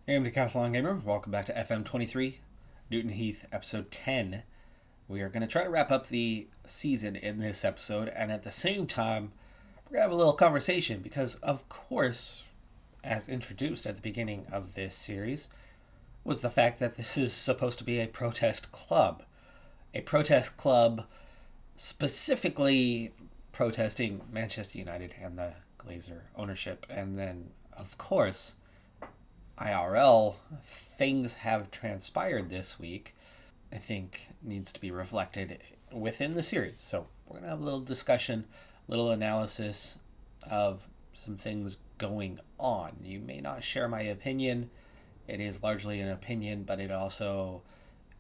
Hey, I'm Decathlon Gamer. Welcome back to FM23, Newton Heath, episode 10. We are going to try to wrap up the season in this episode, and at the same time, we're going to have a little conversation because, of course, as introduced at the beginning of this series, was the fact that this is supposed to be a protest club. A protest club specifically protesting Manchester United and the Glazer ownership, and then, of course, IRL things have transpired this week, I think needs to be reflected within the series. So we're going to have a little discussion, a little analysis of some things going on. You may not share my opinion. It is largely an opinion, but it also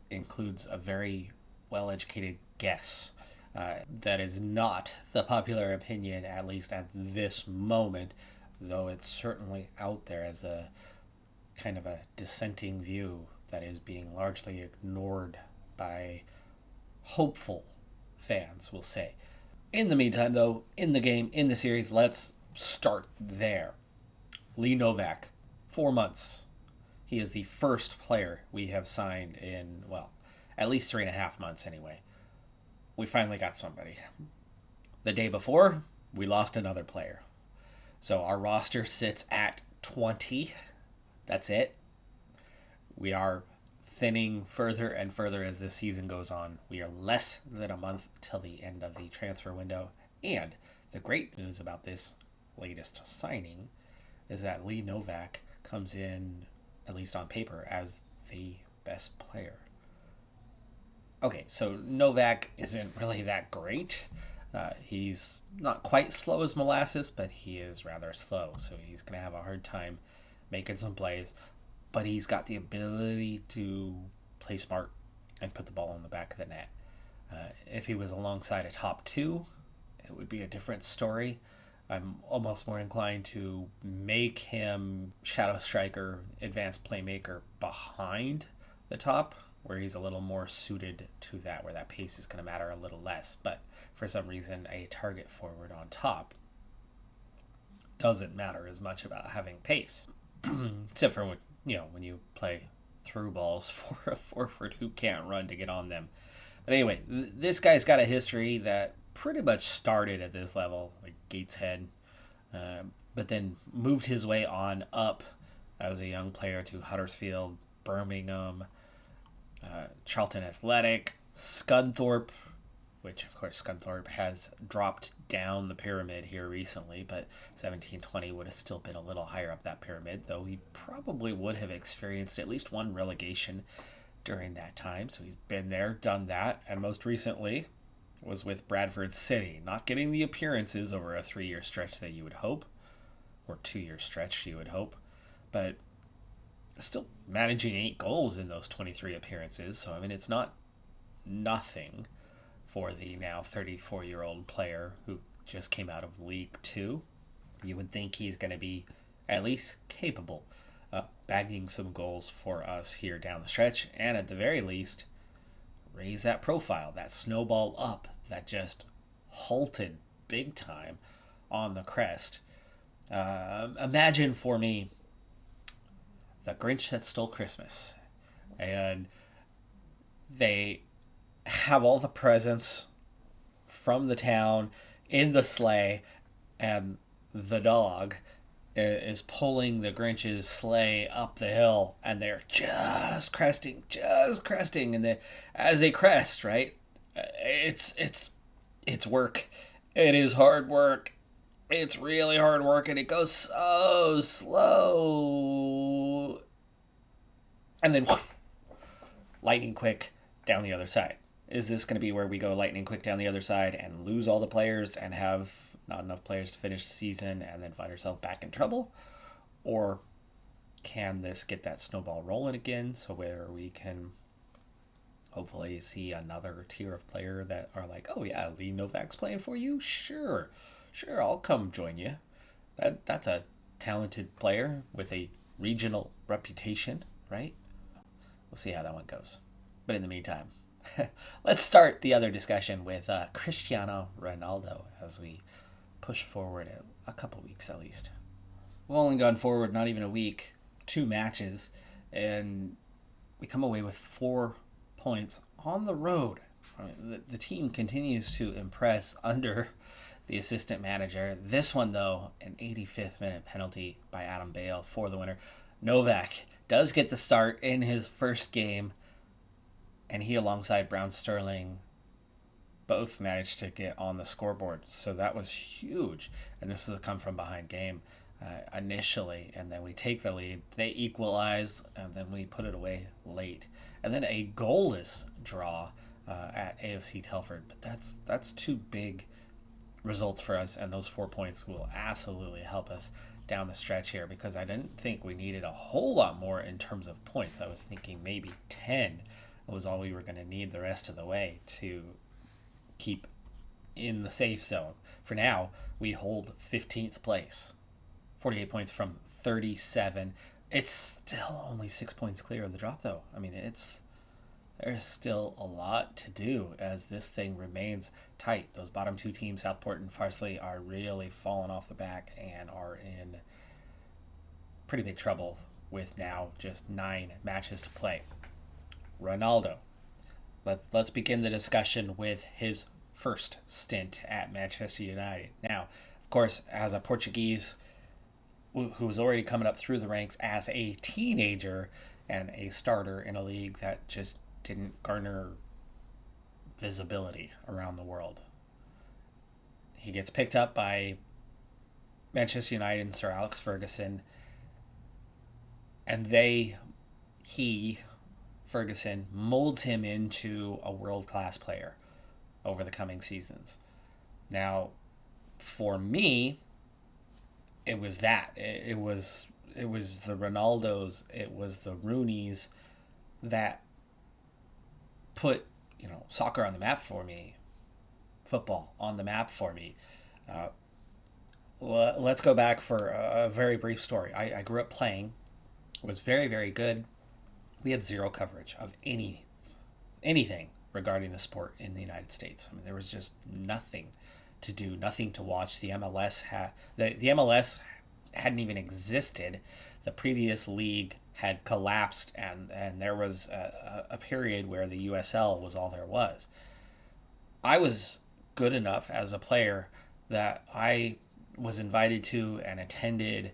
includes a very well-educated guess. That is not the popular opinion, at least at this moment, though it's certainly out there as a kind of a dissenting view that is being largely ignored by hopeful fans, we'll say. In the meantime, though, in the game, in the series, let's start there. Lee Novak, 4 months. He is the first player we have signed in, well, at least 3.5 months anyway. We finally got somebody. The day before, we lost another player. So our roster sits at 20. That's it. We are thinning further and further as this season goes on. We are less than a month till the end of the transfer window. And the great news about this latest signing is that Lee Novak comes in, at least on paper, as the best player. Okay, so Novak isn't really that great. He's not quite slow as molasses, but he is rather slow. So he's going to have a hard time making some plays, but he's got the ability to play smart and put the ball in the back of the net. If he was alongside a top two, it would be a different story. I'm almost more inclined to make him shadow striker, advanced playmaker behind the top, where he's a little more suited to that, where that pace is going to matter a little less. But for some reason, a target forward on top doesn't matter as much about having pace. Except for when you play through balls for a forward who can't run to get on them. But anyway, this guy's got a history that pretty much started at this level, like Gateshead, but then moved his way on up as a young player to Huddersfield, Birmingham, Charlton Athletic, Scunthorpe, which of course Scunthorpe has dropped down the pyramid here recently, but 17-20 would have still been a little higher up that pyramid, though he probably would have experienced at least one relegation during that time. So he's been there, done that, and most recently was with Bradford City, not getting the appearances over a 3-year stretch that you would hope, or 2-year stretch you would hope, but still managing 8 goals in those 23 appearances. So I mean, it's not nothing for the now 34-year-old player who just came out of League Two. You would think he's going to be at least capable of bagging some goals for us here down the stretch, and at the very least, raise that profile, that snowball up that just halted big time on the crest. Imagine for me the Grinch that stole Christmas, and they have all the presents from the town in the sleigh, and the dog is pulling the Grinch's sleigh up the hill, and they're just cresting, and as they crest, right, it's work. It is hard work. It's really hard work, and it goes so slow, and then lightning quick down the other side. Is this going to be where we go lightning quick down the other side and lose all the players and have not enough players to finish the season and then find ourselves back in trouble? Or can this get that snowball rolling again, so where we can hopefully see another tier of player that are like, oh yeah, Lee Novak's playing for you? Sure, I'll come join you. That's a talented player with a regional reputation, right? We'll see how that one goes. But in the meantime, let's start the other discussion with Cristiano Ronaldo as we push forward a couple weeks at least. We've only gone forward not even a week 2 matches, and we come away with 4 points on the road. I mean, the team continues to impress under the assistant manager. This one, though, an 85th minute penalty by Adam Bale for the winner. Novak does get the start in his first game, and he, alongside Brown Sterling, both managed to get on the scoreboard. So that was huge. And this is a come from behind game initially, and then we take the lead. They equalize, and then we put it away late. And then a goalless draw at AFC Telford. But that's 2 big results for us, and those 4 points will absolutely help us down the stretch here, because I didn't think we needed a whole lot more in terms of points. I was thinking maybe 10 was all we were going to need the rest of the way to keep in the safe zone. For now, we hold 15th place, 48 points from 37. It's still only 6 points clear of the drop, though. I mean, there's still a lot to do as this thing remains tight. Those bottom 2 teams, Southport and Farsley, are really falling off the back and are in pretty big trouble with now just 9 matches to play. Ronaldo. Let's begin the discussion with his first stint at Manchester United. Now, of course, as a Portuguese who was already coming up through the ranks as a teenager and a starter in a league that just didn't garner visibility around the world, he gets picked up by Manchester United and Sir Alex Ferguson, and Ferguson molds him into a world-class player over the coming seasons. Now, for me, it was that. It was the Ronaldos, it was the Rooneys that put, soccer on the map for me, football on the map for me. Let's go back for a very brief story. I grew up playing, was very, very good. We had zero coverage of anything regarding the sport in the United States. I mean, there was just nothing to do, nothing to watch. The MLS the MLS hadn't even existed. The previous league had collapsed, and there was a period where the USL was all there was. I was good enough as a player that I was invited to and attended,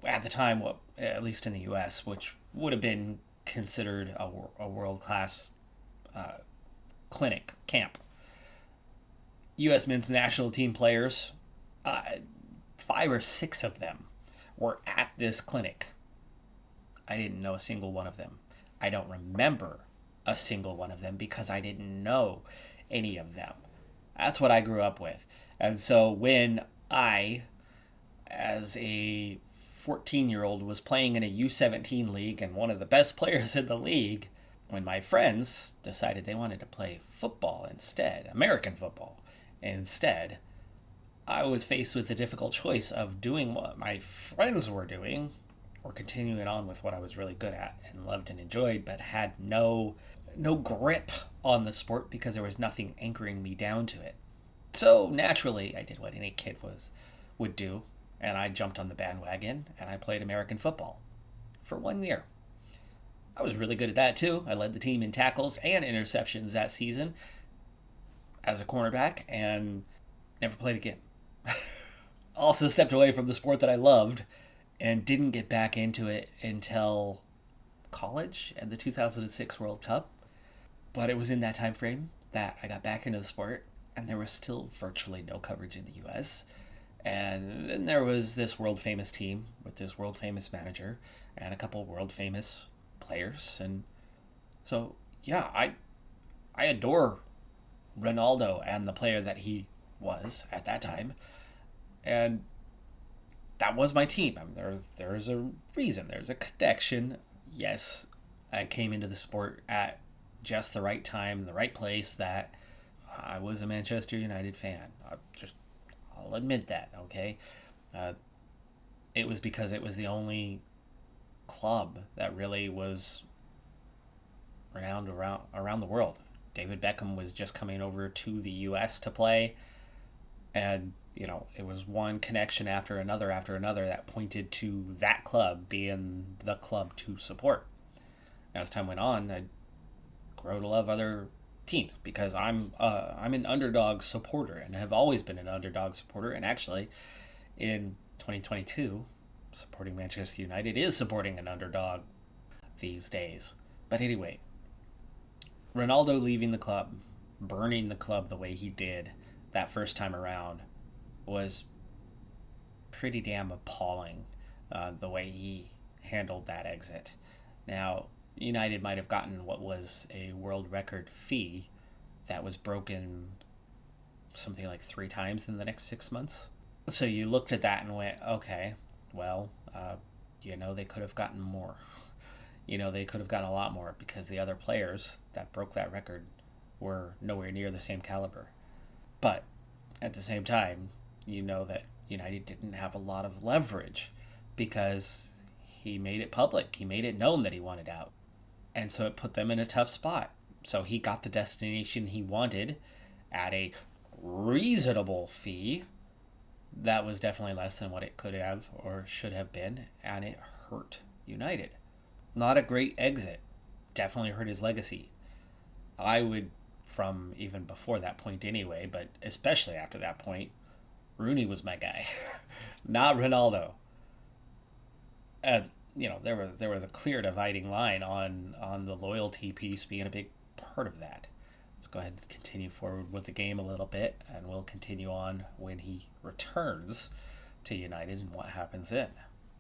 at the time, at least in the US, which would have been considered a world-class clinic, camp. U.S. men's national team players, 5 or 6 of them were at this clinic. I didn't know a single one of them. I don't remember a single one of them because I didn't know any of them. That's what I grew up with. And so when I, as a 14-year-old, was playing in a U17 league and one of the best players in the league, when my friends decided they wanted to play football instead, American football instead, I was faced with the difficult choice of doing what my friends were doing or continuing on with what I was really good at and loved and enjoyed, but had no grip on the sport because there was nothing anchoring me down to it. So naturally, I did what any kid would do, and I jumped on the bandwagon and I played American football for 1 year. I was really good at that too. I led the team in tackles and interceptions that season as a cornerback and never played again. Also stepped away from the sport that I loved and didn't get back into it until college and the 2006 World Cup. But it was in that time frame that I got back into the sport, and there was still virtually no coverage in the U.S. And then there was this world-famous team with this world-famous manager and a couple world-famous players. And so, yeah, I adore Ronaldo and the player that he was at that time. And that was my team. I mean, there's a reason. There's a connection. Yes, I came into the sport at just the right time, the right place, that I was a Manchester United fan. I'll admit that, okay? It was because it was the only club that really was renowned around the world. David Beckham was just coming over to the U.S. to play, and It was one connection after another that pointed to that club being the club to support. As time went on, I grow to love other teams because I'm an underdog supporter and have always been an underdog supporter. And actually, in 2022, supporting Manchester United is supporting an underdog these days. But anyway, Ronaldo leaving the club, burning the club the way he did that first time around was pretty damn appalling, the way he handled that exit. Now, United might have gotten what was a world record fee that was broken something like 3 times in the next 6 months. So you looked at that and went, okay, well, they could have gotten more. They could have gotten a lot more because the other players that broke that record were nowhere near the same caliber. But at the same time, that United didn't have a lot of leverage because he made it public. He made it known that he wanted out. And so it put them in a tough spot. So he got the destination he wanted at a reasonable fee that was definitely less than what it could have or should have been, and it hurt United. Not a great exit. Definitely hurt his legacy. I would, from even before that point anyway, but especially after that point, Rooney was my guy, not Ronaldo. There was a clear dividing line on the loyalty piece being a big part of that. Let's go ahead and continue forward with the game a little bit, and we'll continue on when he returns to United and what happens then.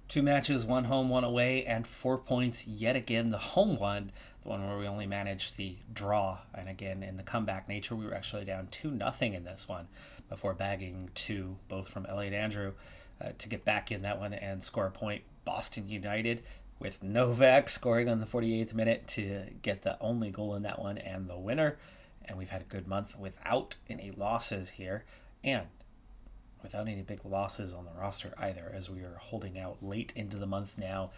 2 matches, 1 home, 1 away, and 4 points yet again. The home one, the one where we only managed the draw, and again, in the comeback nature, we were actually down 2-0 in this one before bagging 2, both from Elliot Andrew, to get back in that one and score a point. Boston United with Novak scoring on the 48th minute to get the only goal in that one and the winner. And we've had a good month without any losses here, and without any big losses on the roster either, as we are holding out late into the month now.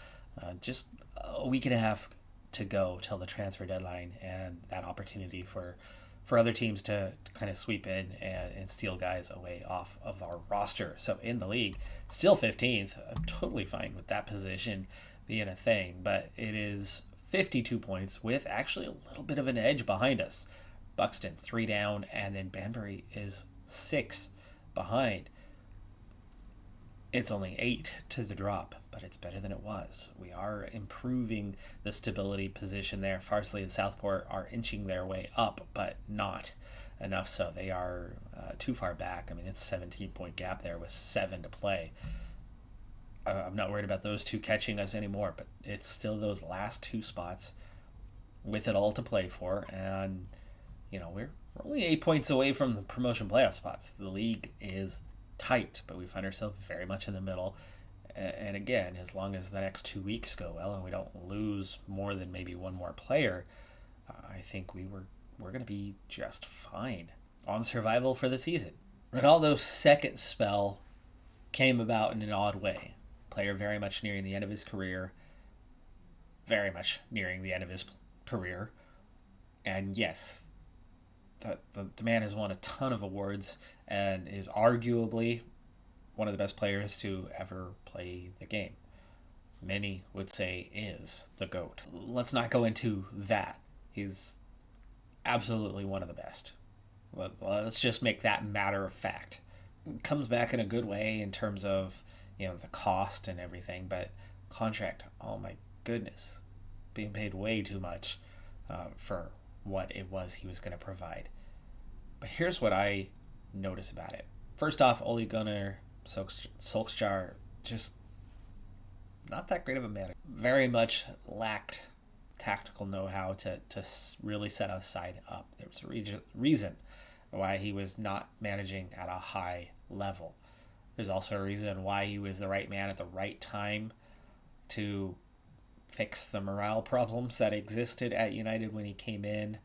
Just a week and a half to go till the transfer deadline, and that opportunity for other teams to kind of sweep in and steal guys away off of our roster. So in the league, still 15th. I'm totally fine with that position being a thing, but it is 52 points with actually a little bit of an edge behind us. Buxton 3 down, and then Banbury is 6 behind. It's only 8 to the drop, but it's better than it was. We are improving the stability position there. Farsley and Southport are inching their way up, but not enough so. They are too far back. I mean, it's a 17-point gap there with 7 to play. I'm not worried about those two catching us anymore, but it's still those last 2 spots with it all to play for, and we're only 8 points away from the promotion playoff spots. The league is tight, but we find ourselves very much in the middle. And again, as long as the next 2 weeks go well and we don't lose more than maybe 1 more player, I think we're going to be just fine on survival for the season. Ronaldo's second spell came about in an odd way. Player very much nearing the end of his career. And yes, the man has won a ton of awards and is arguably one of the best players to ever play the game. Many would say is the GOAT. Let's not go into that. He's absolutely one of the best. Let's just make that matter of fact. Comes back in a good way in terms of the cost and everything, but contract, oh my goodness, being paid way too much for what it was he was going to provide. But here's what I notice about it. First off, Ole Gunnar Solskjaer just not that great of a manager. Very much lacked tactical know-how to really set a side up. There's a reason why he was not managing at a high level. There's also a reason why he was the right man at the right time to fix the morale problems that existed at United when he came in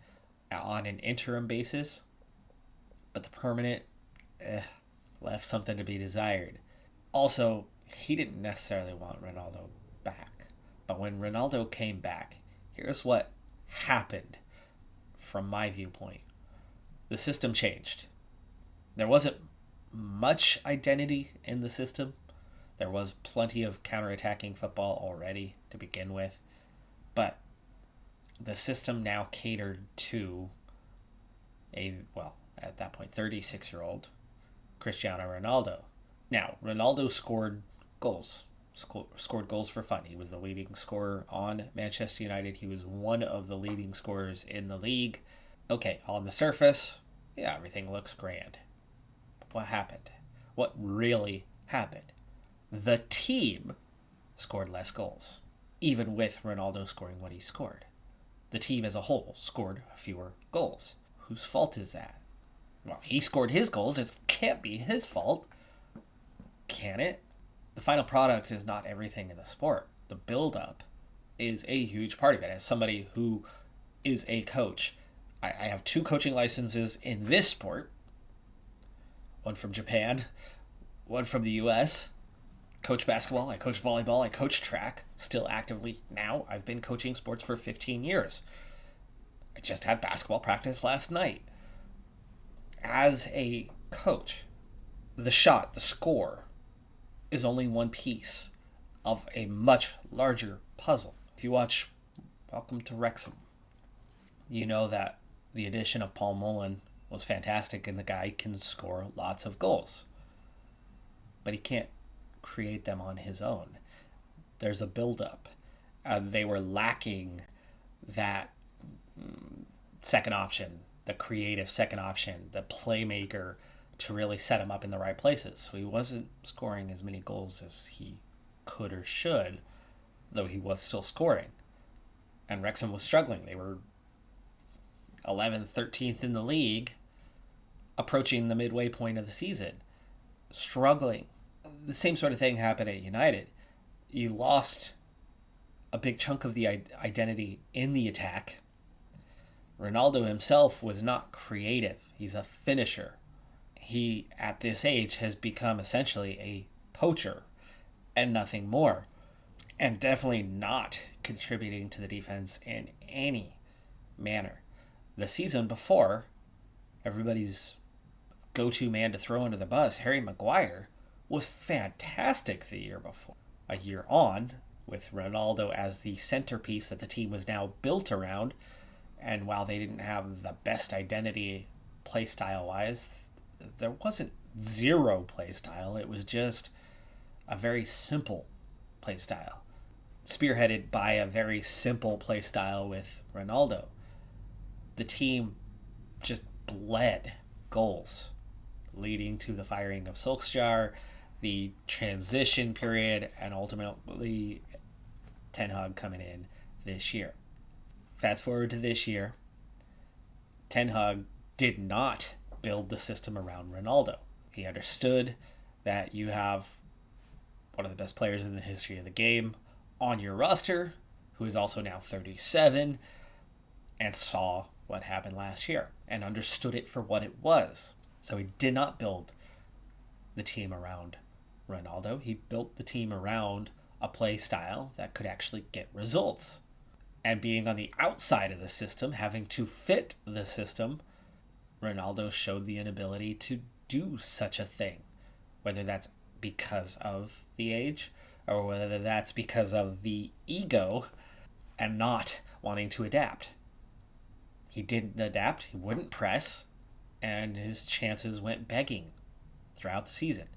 on an interim basis. But the permanent left something to be desired. Also, he didn't necessarily want Ronaldo back. But when Ronaldo came back, here's what happened from my viewpoint. The system changed. There wasn't much identity in the system. There was plenty of counterattacking football already to begin with, but the system now catered to at that point, 36-year-old Cristiano Ronaldo. Now, Ronaldo scored goals. Scored goals for fun. He was the leading scorer on Manchester United. He was one of the leading scorers in the league. Okay, on the surface, yeah, everything looks grand. But what happened? What really happened? The team scored less goals, even with Ronaldo scoring what he scored. The team as a whole scored fewer goals. Whose fault is that? Well, he scored his goals. It can't be his fault. Can it? The final product is not everything in the sport. The build-up is a huge part of it. As somebody who is a coach, I have 2 coaching licenses in this sport. One from Japan, one from the US. Coach basketball, I coach volleyball, I coach track, still actively now. I've been coaching sports for 15 years. I just had basketball practice last night. As a coach, the shot, the score, is only one piece of a much larger puzzle. If you watch Welcome to Wrexham, you know that the addition of Paul Mullen was fantastic, and the guy can score lots of goals. But he can't create them on his own. There's a build-up. They were lacking that second option, the creative second option, the playmaker to really set him up in the right places. So he wasn't scoring as many goals as he could or should, though he was still scoring. And Wrexham was struggling. They were 11th, 13th in the league, approaching the midway point of the season, struggling. The same sort of thing happened at United. You lost a big chunk of the identity in the attack. Ronaldo himself was not creative. He's a finisher. He, at this age, has become essentially a poacher and nothing more. And definitely not contributing to the defense in any manner. The season before, everybody's go-to man to throw under the bus, Harry Maguire, was fantastic the year before. A year on, with Ronaldo as the centerpiece that the team was now built around, and while they didn't have the best identity play style-wise, there wasn't zero play style. It was just a very simple play style, spearheaded by a very simple play style with Ronaldo. The team just bled goals, leading to the firing of Solskjaer, the transition period, and ultimately Ten Hag coming in this year. Fast forward to this year, Ten Hag did not build the system around Ronaldo. He understood that you have one of the best players in the history of the game on your roster, who is also now 37, and saw what happened last year and understood it for what it was. So he did not build the team around Ronaldo. He built the team around a play style that could actually get results. And being on the outside of the system, having to fit the system, Ronaldo showed the inability to do such a thing. Whether that's because of the age, or whether that's because of the ego and not wanting to adapt. He didn't adapt, he wouldn't press, and his chances went begging throughout the season.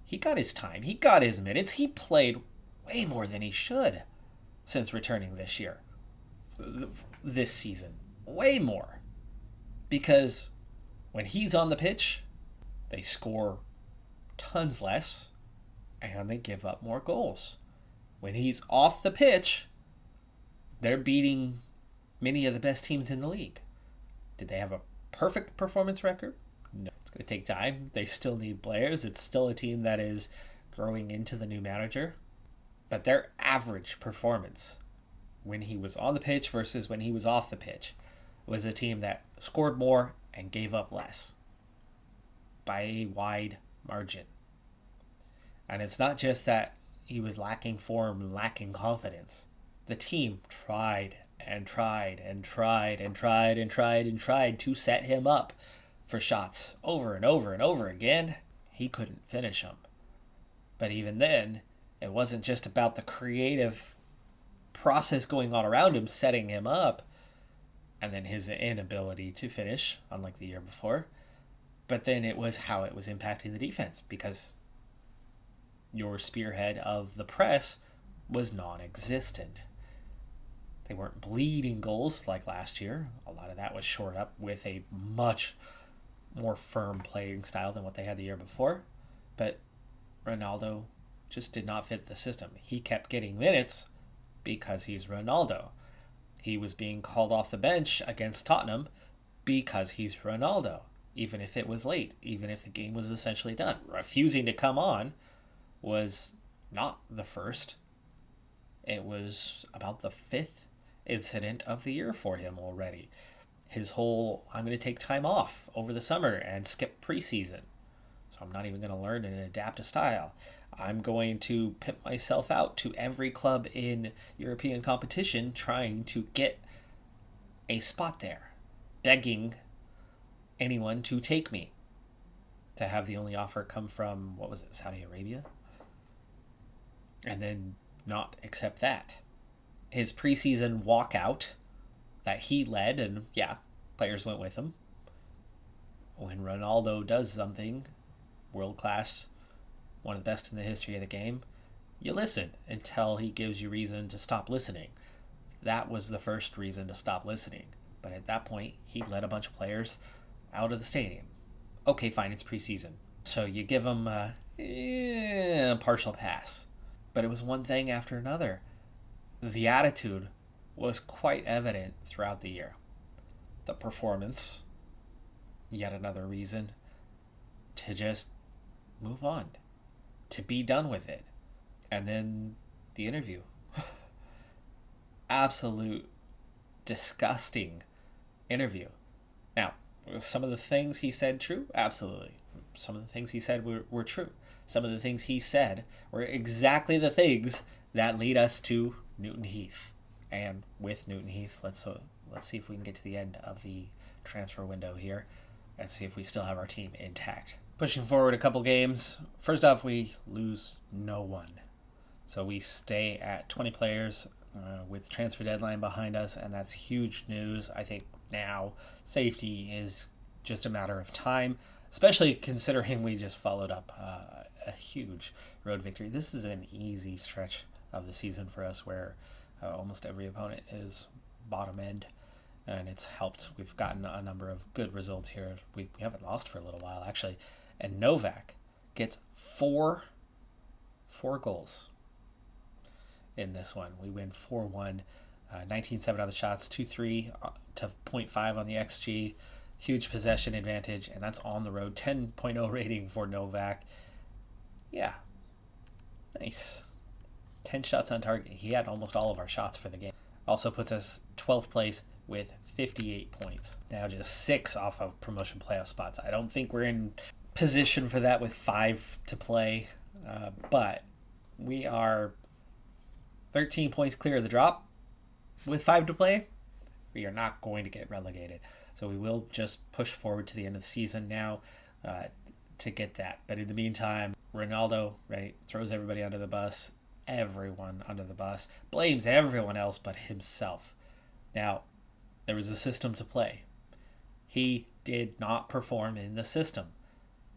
He got his time, he got his minutes, he played way more than he should since returning this season. Way more. Because when he's on the pitch, they score tons less, and they give up more goals. When he's off the pitch, they're beating many of the best teams in the league. Did they have a perfect performance record? No. It's going to take time. They still need players. It's still a team that is growing into the new manager. But their average performance when he was on the pitch versus when he was off the pitch was a team that scored more and gave up less by a wide margin. And it's not just that he was lacking form, lacking confidence. The team tried and tried and tried and tried and tried and tried to set him up for shots over and over and over again. he couldn't finish them. But even then, it wasn't just about the creative process going on around him, setting him up, and then his inability to finish, unlike the year before. But then it was how it was impacting the defense, because your spearhead of the press was non-existent. They weren't bleeding goals like last year. A lot of that was shored up with a much more firm playing style than what they had the year before. But Ronaldo just did not fit the system. He kept getting minutes because he's Ronaldo. He was being called off the bench against Tottenham because he's Ronaldo, even if it was late, even if the game was essentially done. Refusing to come on was not the first. It was about the fifth incident of the year for him already. His whole, I'm going to take time off over the summer and skip preseason. So I'm not even going to learn and adapt a style. I'm going to pimp myself out to every club in European competition trying to get a spot there, begging anyone to take me, to have the only offer come from, what was it, Saudi Arabia? And then not accept that. His preseason walkout that he led, and yeah, players went with him. When Ronaldo does something world class, one of the best in the history of the game, you listen until he gives you reason to stop listening. That was the first reason to stop listening. But at that point, he led a bunch of players out of the stadium. Okay, fine, it's preseason. So you give him a partial pass. But it was one thing after another. The attitude was quite evident throughout the year. The performance, yet another reason to just move on, to be done with it. And then the interview. Absolute disgusting interview. Now, were some of the things he said true? Absolutely. Some of the things he said were true. Some of the things he said were exactly the things that lead us to Newton Heath. And with Newton Heath, let's see if we can get to the end of the transfer window here and see if we still have our team intact. Pushing forward a couple games. First off, we lose no one. So we stay at 20 players with transfer deadline behind us, and that's huge news. I think now safety is just a matter of time, especially considering we just followed up a huge road victory. This is an easy stretch of the season for us where almost every opponent is bottom end, and it's helped. We've gotten a number of good results here. We haven't lost for a little while, actually. And Novak gets four goals in this one. We win 4-1, 19-7 on the shots, 2-3 to 0.5 on the XG. Huge possession advantage, and that's on the road. 10.0 rating for Novak. Yeah, nice. 10 shots on target. He had almost all of our shots for the game. Also puts us 12th place with 58 points. Now just 6 off of promotion playoff spots. I don't think we're in position for that with 5 to play, but we are 13 points clear of the drop with 5 to play. We are not going to get relegated. So we will just push forward to the end of the season now to get that. But in the meantime, Ronaldo, right, throws everybody under the bus. Everyone under the bus, blames everyone else but himself. Now, there was a system to play. He did not perform in the system.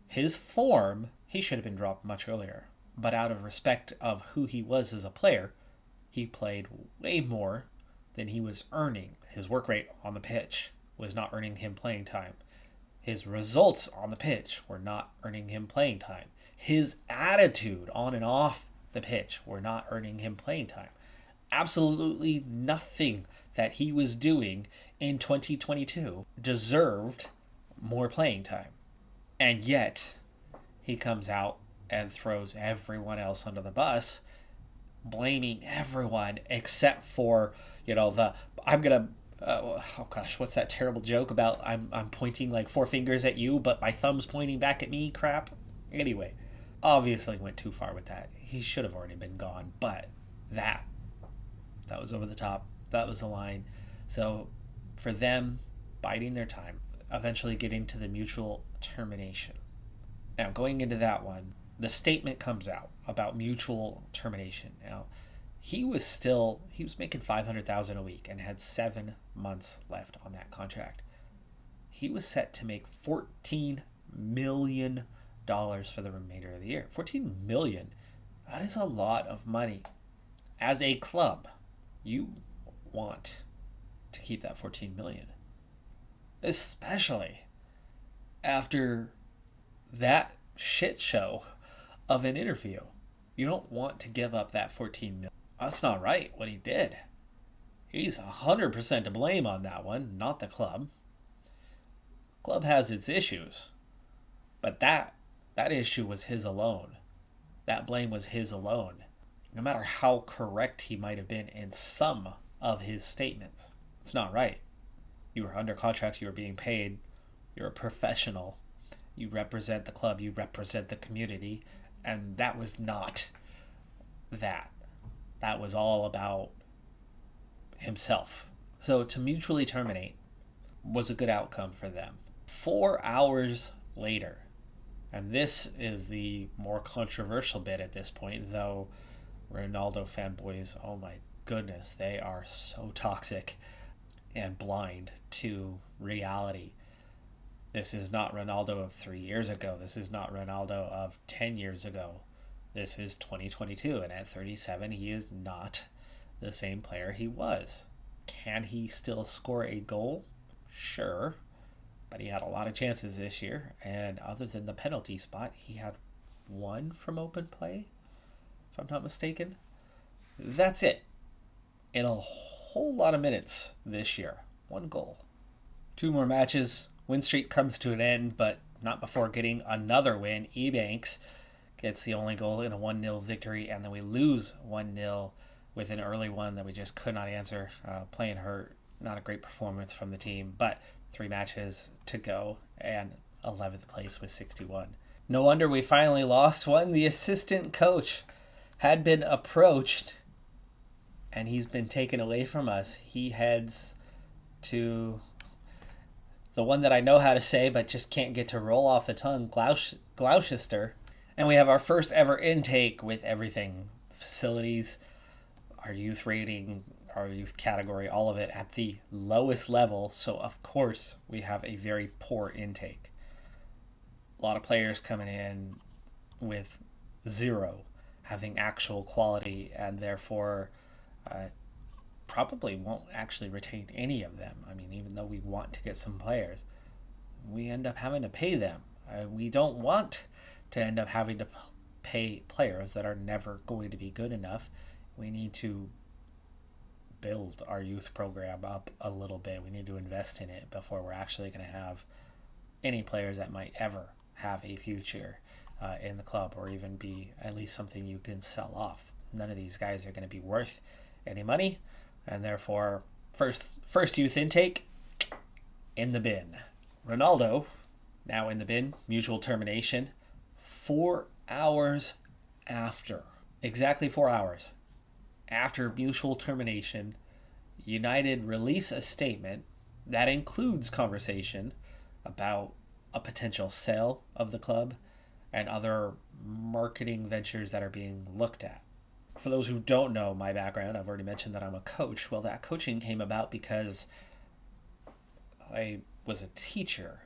His form, he should have been dropped much earlier, but out of respect of who he was as a player, he played way more than he was earning. His work rate on the pitch was not earning him playing time. His results on the pitch were not earning him playing time. His attitude on and off the pitch were not earning him playing time. Absolutely nothing that he was doing in 2022 deserved more playing time. And yet, he comes out and throws everyone else under the bus, blaming everyone except for, what's that terrible joke about I'm pointing like 4 fingers at you, but my thumb's pointing back at me crap? Anyway, obviously went too far with that. He should have already been gone, but that was over the top. That was the line. So for them, biding their time, eventually getting to the mutual termination. Now, going into that one, the statement comes out about mutual termination. Now, he was making $500,000 a week and had 7 months left on that contract. He was set to make $14 million for the remainder of the year. $14 million. That is a lot of money. As a club, you want to keep that $14 million, especially after that shit show of an interview. You don't want to give up that $14 million. That's not right, what he did. He's 100% to blame on that one, not the club. Club has its issues, but that issue was his alone. That blame was his alone. No matter how correct he might have been in some of his statements, it's not right. You were under contract, you were being paid, you're a professional, you represent the club, you represent the community, and that was not that. That was all about himself. So to mutually terminate was a good outcome for them. 4 hours later, and this is the more controversial bit at this point, though Ronaldo fanboys, oh my goodness, they are so toxic and blind to reality. This is not Ronaldo of 3 years ago. This is not Ronaldo of 10 years ago. This is 2022, and at 37, he is not the same player he was. Can he still score a goal? Sure. But he had a lot of chances this year, and other than the penalty spot, he had one from open play, if I'm not mistaken. That's it. In a whole lot of minutes this year. 1 goal. 2 more matches. Win streak comes to an end, but not before getting another win. Ebanks gets the only goal in a 1-0 victory, and then we lose 1-0 with an early one that we just could not answer. Playing hurt, not a great performance from the team, but 3 matches to go, and 11th place with 61. No wonder we finally lost one. The assistant coach had been approached, and he's been taken away from us. He heads to the one that I know how to say, but just can't get to roll off the tongue, Gloucester. And we have our first ever intake with everything. Facilities, our youth rating, our youth category, all of it at the lowest level. So, of course, we have a very poor intake. A lot of players coming in with 0, having actual quality, and therefore probably won't actually retain any of them. I mean, even though we want to get some players, we end up having to pay them. We don't want to end up having to pay players that are never going to be good enough. We need to build our youth program up a little bit. We need to invest in it before we're actually going to have any players that might ever have a future in the club, or even be at least something you can sell off. None of these guys are going to be worth any money, and therefore first youth intake in the bin. Ronaldo now in the bin. Mutual termination 4 hours after, exactly 4 hours after mutual termination, United release a statement that includes conversation about a potential sale of the club and other marketing ventures that are being looked at. For those who don't know my background, I've already mentioned that I'm a coach. Well, that coaching came about because I was a teacher.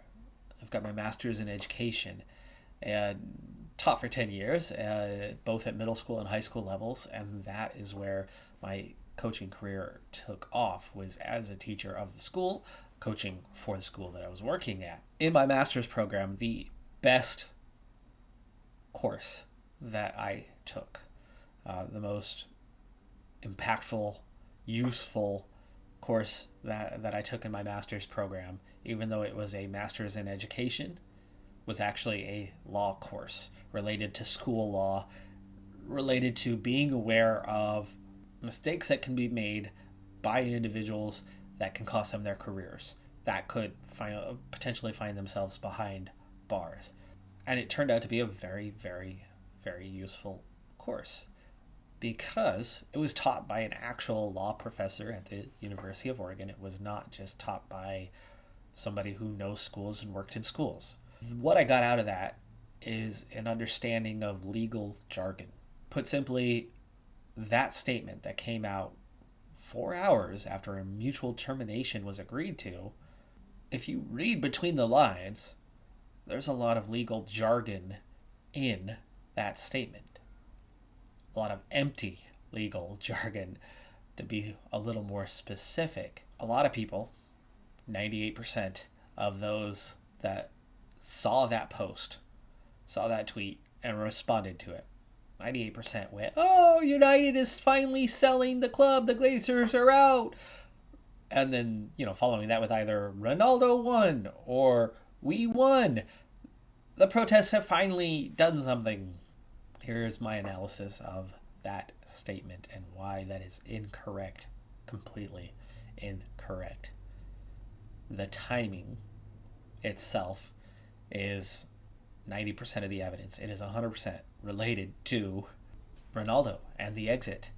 I've got my master's in education and taught for 10 years, both at middle school and high school levels, and that is where my coaching career took off, was as a teacher of the school, coaching for the school that I was working at. In my master's program, the best course that I took, the most impactful, useful course that I took in my master's program, even though it was a master's in education, was actually a law course related to school law, related to being aware of mistakes that can be made by individuals that can cost them their careers, that could potentially find themselves behind bars. And it turned out to be a very, very, very useful course because it was taught by an actual law professor at the University of Oregon. It was not just taught by somebody who knows schools and worked in schools. What I got out of that is an understanding of legal jargon. Put simply, that statement that came out 4 hours after a mutual termination was agreed to, if you read between the lines, there's a lot of legal jargon in that statement. A lot of empty legal jargon, to be a little more specific. A lot of people, 98% of those that saw that post, saw that tweet, and responded to it, 98% went, "Oh, United is finally selling the club. The Glazers are out." And then, following that with either Ronaldo won or we won. The protests have finally done something. Here's my analysis of that statement and why that is incorrect. Completely incorrect. The timing itself is 90% of the evidence. It is 100% related to Ronaldo and the exit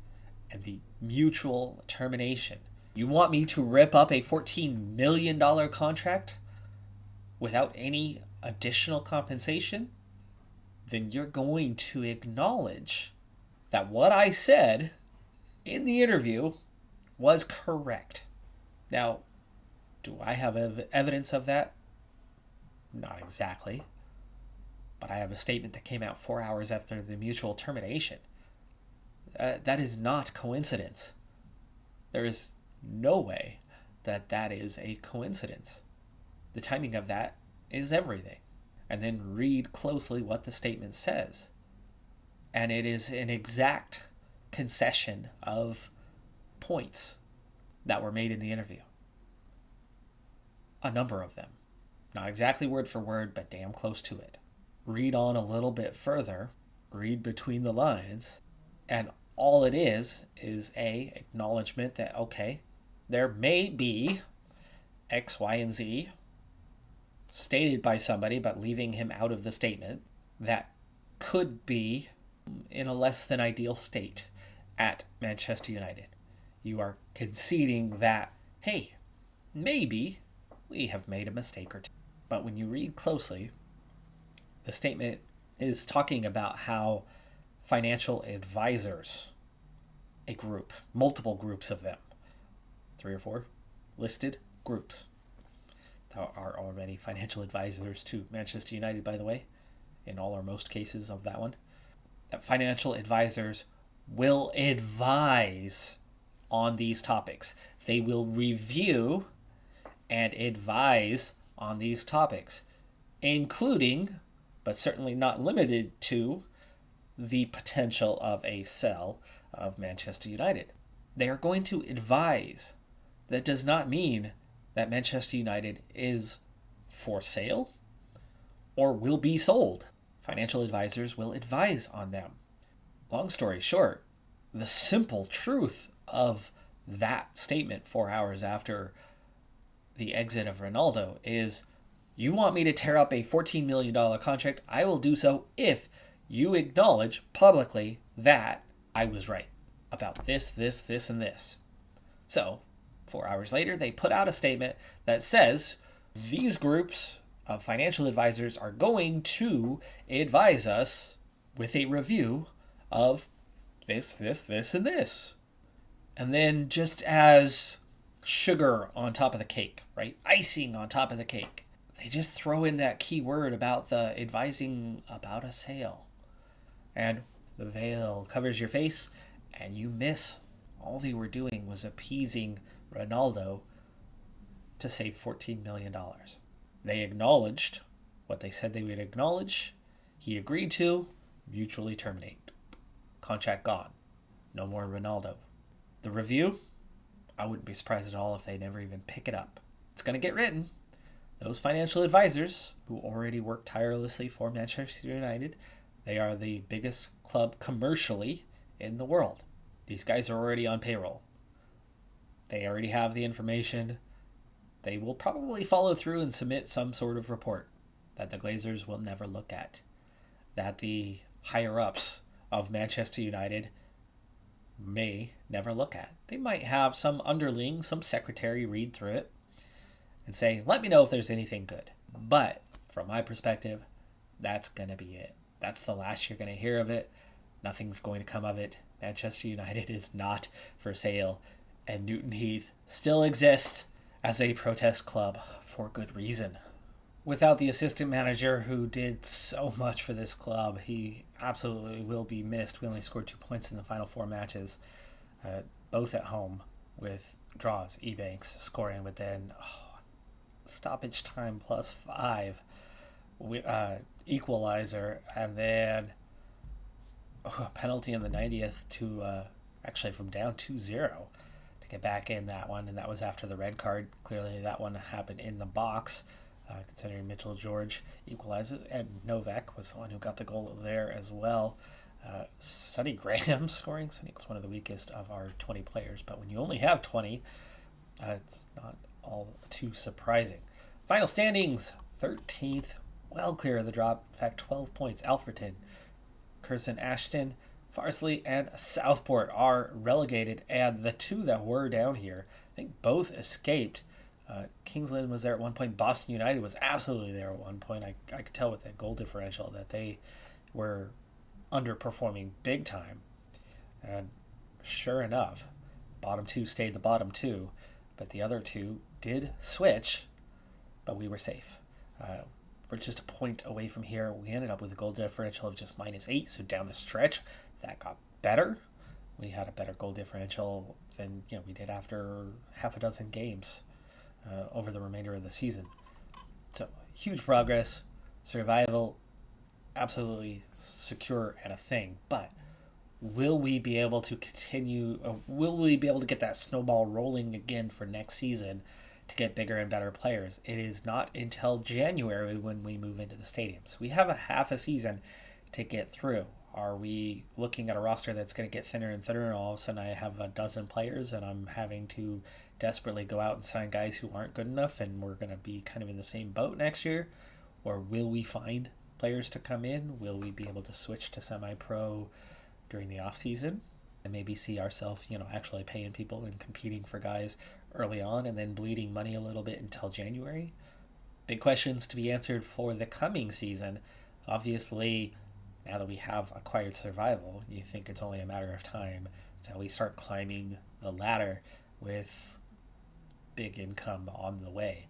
and the mutual termination. You want me to rip up a $14 million contract without any additional compensation? Then you're going to acknowledge that what I said in the interview was correct. Now, do I have evidence of that? Not exactly. But I have a statement that came out 4 hours after the mutual termination. That is not coincidence. There is no way that is a coincidence. The timing of that is everything. And then read closely what the statement says. And it is an exact concession of points that were made in the interview. A number of them. Not exactly word for word, but damn close to it. Read on a little bit further, read between the lines, and all it is a acknowledgement that, okay, there may be X, Y, and Z stated by somebody, but leaving him out of the statement, that could be in a less than ideal state at Manchester United. You are conceding that, hey, maybe we have made a mistake or two. But when you read closely, the statement is talking about how financial advisors, a group, multiple groups of them, 3 or 4 listed groups, are already financial advisors to Manchester United, by the way, in all or most cases of that one, that financial advisors will advise on these topics. They will review and advise on these topics, including, but certainly not limited to, the potential of a sell of Manchester United. They are going to advise. That does not mean that Manchester United is for sale or will be sold. Financial advisors will advise on them. Long story short, the simple truth of that statement 4 hours after the exit of Ronaldo is, you want me to tear up a $14 million contract? I will do so if you acknowledge publicly that I was right about this, and this. So, 4 hours later, they put out a statement that says these groups of financial advisors are going to advise us with a review of this, and this. And then just as sugar on top of the cake, right? Icing on top of the cake. They just throw in that key word about the advising about a sale. And the veil covers your face and you miss. All they were doing was appeasing Ronaldo to save $14 million. They acknowledged what they said they would acknowledge. He agreed to mutually terminate. Contract gone. No more Ronaldo. The review, I wouldn't be surprised at all if they never even pick it up. It's going to get written. Those financial advisors who already work tirelessly for Manchester United, they are the biggest club commercially in the world. These guys are already on payroll. They already have the information. They will probably follow through and submit some sort of report that the Glazers will never look at, that the higher-ups of Manchester United may never look at. They might have some underling, some secretary read through it and say, let me know if there's anything good. But from my perspective, that's going to be it. That's the last you're going to hear of it. Nothing's going to come of it. Manchester United is not for sale, and Newton Heath still exists as a protest club for good reason. Without the assistant manager who did so much for this club, he absolutely will be missed. We only scored 2 points in the final 4 matches, both at home, with draws. Ebanks scoring within stoppage time +5, equalizer, and then a penalty in the 90th to actually from down 2-0 to get back in that one, and that was after the red card. Clearly that one happened in the box, considering Mitchell George equalizes, and Novak was the one who got the goal there as well. Sonny Graham scoring. Sonny's one of the weakest of our 20 players, but when you only have 20, it's not all too surprising. Final standings: 13th, well clear of the drop. In fact, 12 points. Alfreton, Curzon, Ashton, Farsley, and Southport are relegated, and the two that were down here, I think both escaped. Kingsland was there at one point. Boston United was absolutely there at one point. I could tell with that goal differential that they were underperforming big time. And sure enough, bottom two stayed the bottom two, but the other two did switch, but we were safe. We're just a point away from here. We ended up with a goal differential of just -8, so down the stretch, that got better. We had a better goal differential than we did after half a dozen games over the remainder of the season. So huge progress, survival, absolutely secure and a thing. But will we be able to continue? Will we be able to get that snowball rolling again for next season to get bigger and better players? It is not until January when we move into the stadiums. We have a half a season to get through. Are we looking at a roster that's going to get thinner and thinner, and all of a sudden I have a dozen players and I'm having to desperately go out and sign guys who aren't good enough, and we're going to be kind of in the same boat next year? Or will we find players to come in? Will we be able to switch to semi-pro during the off season and maybe see ourselves, actually paying people and competing for guys early on and then bleeding money a little bit until January? Big questions to be answered for the coming season. Obviously, now that we have acquired survival, you think it's only a matter of time until we start climbing the ladder with big income on the way.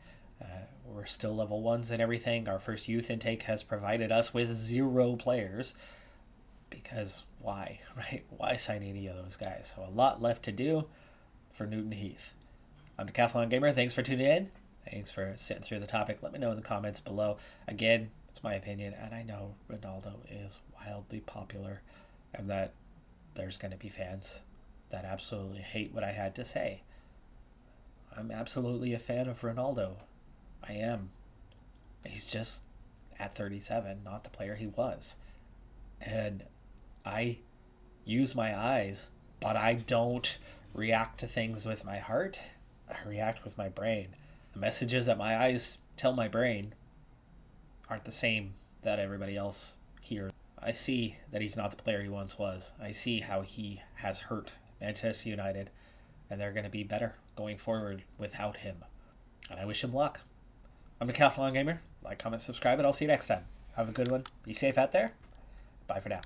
We're still level 1s and everything. Our first youth intake has provided us with 0 players. Because why, right? Why sign any of those guys? So a lot left to do for Newton Heath. I'm Decathlon Gamer. Thanks for tuning in. Thanks for sitting through the topic. Let me know in the comments below. Again, it's my opinion, and I know Ronaldo is wildly popular, and that there's going to be fans that absolutely hate what I had to say. I'm absolutely a fan of Ronaldo. I am. He's just, at 37, not the player he was. And I use my eyes, but I don't react to things with my heart. I react with my brain. The messages that my eyes tell my brain aren't the same that everybody else hears. I see that he's not the player he once was. I see how he has hurt Manchester United, and they're going to be better going forward without him. And I wish him luck. I'm Decathlon Gamer. Like, comment, subscribe, and I'll see you next time. Have a good one. Be safe out there. Bye for now.